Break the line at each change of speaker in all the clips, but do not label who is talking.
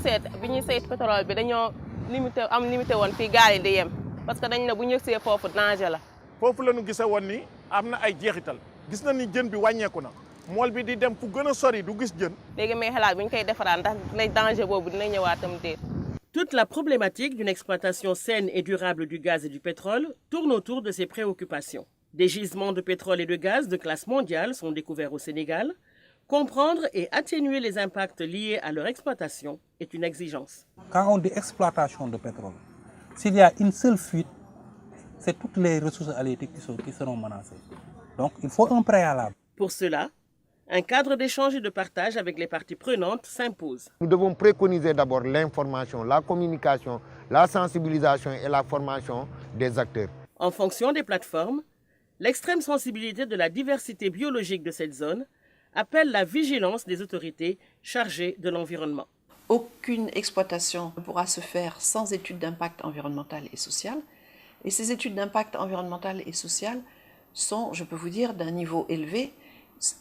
seet bi ñuy saytu pétrole bi dañoo limité woon fii gaal yi di yem parce que dañ ne bu ñu yëgsee foofu danger la.
foofu la ñu gisee woon ni am na ay jeexital gis na ni jën bi wàññeeku na mool bi di dem fu gën a sori du gis jën.
léegi may xalaat bu ñu koy defaraat ndax lay danger boobu dina ñëwaatam déet.
Toute la problématique d'une exploitation saine et durable du gaz et du pétrole tourne autour de ces préoccupations. Des gisements de pétrole et de gaz de classe mondiale sont découverts au Sénégal. Comprendre et atténuer les impacts liés à leur exploitation est une exigence.
Quand on dit exploitation de pétrole, s'il y a une seule fuite, c'est toutes les ressources halieutiques qui seront menacées. Donc il faut un préalable.
Pour cela, un cadre d'échange et de partage avec les parties prenantes s'impose.
Nous devons préconiser d'abord l'information, la communication, la sensibilisation et la formation des acteurs.
En fonction des plateformes, l'extrême sensibilité de la diversité biologique de cette zone appelle la vigilance des autorités chargées de l'environnement.
Aucune exploitation ne pourra se faire sans études d'impact environnemental et social. Et ces études d'impact environnemental et social sont, je peux vous dire, d'un niveau élevé.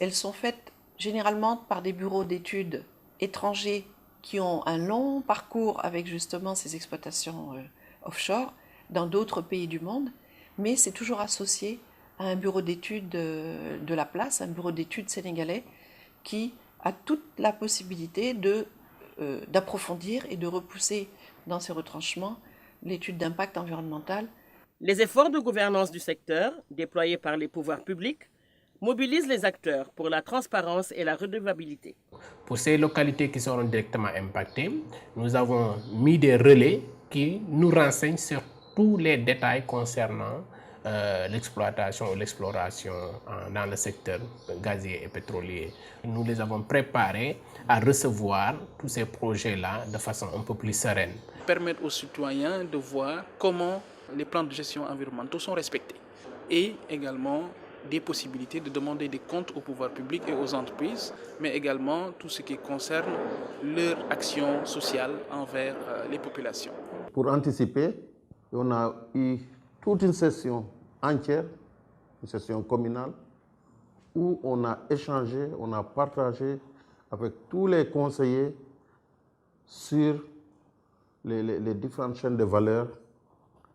Elles sont faites généralement par des bureaux d'études étrangers qui ont un long parcours avec justement ces exploitations offshore dans d'autres pays du monde, mais c'est toujours associé à un bureau d'études de la place, un bureau d'études sénégalais qui a toute la possibilité d'approfondir et de repousser dans ses retranchements l'étude d'impact environnemental.
Les efforts de gouvernance du secteur, déployés par les pouvoirs publics, mobilisent les acteurs pour la transparence et la redevabilité.
Pour ces localités qui seront directement impactées, nous avons mis des relais qui nous renseignent sur tous les détails concernant l'exploitation ou l'exploration dans le secteur gazier et pétrolier. Nous les avons préparés à recevoir tous ces projets-là de façon un peu plus sereine.
Permettre aux citoyens de voir comment les plans de gestion environnementaux sont respectés et également des possibilités de demander des comptes au pouvoir public et aux entreprises, mais également tout ce qui concerne leur action sociale envers les populations.
Pour anticiper, on a eu toute une session entière, une session communale, où on a échangé, on a partagé avec tous les conseillers sur les différentes chaînes de valeur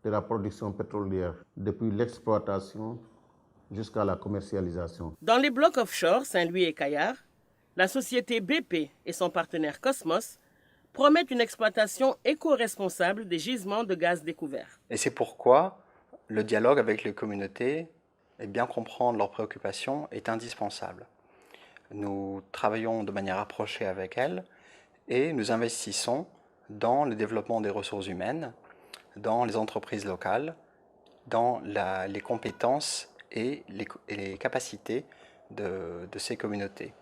de la production pétrolière, depuis l'exploitation jusqu'à la commercialisation.
Dans les blocs offshore Saint-Louis et Kayar, la société BP et son partenaire Cosmos promettent une exploitation éco-responsable des gisements de gaz découverts.
Et c'est pourquoi le dialogue avec les communautés et bien comprendre leurs préoccupations est indispensable. Nous travaillons de manière rapprochée avec elles et nous investissons dans le développement des ressources humaines, dans les entreprises locales, dans les compétences et les capacités de ces communautés.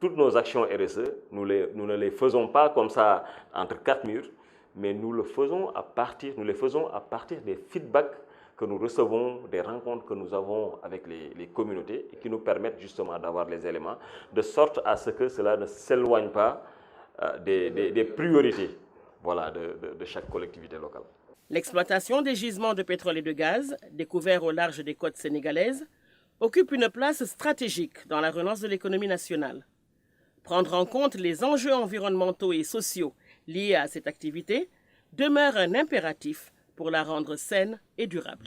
Toutes nos actions RSE, nous ne les faisons pas comme ça entre quatre murs, mais nous les faisons à partir des feedbacks que nous recevons, des rencontres que nous avons avec les communautés et qui nous permettent justement d'avoir les éléments, de sorte à ce que cela ne s'éloigne pas des priorités, voilà, de chaque collectivité locale.
L'exploitation des gisements de pétrole et de gaz, découverts au large des côtes sénégalaises, occupe une place stratégique dans la relance de l'économie nationale. Prendre en compte les enjeux environnementaux et sociaux liés à cette activité demeure un impératif pour la rendre saine et durable.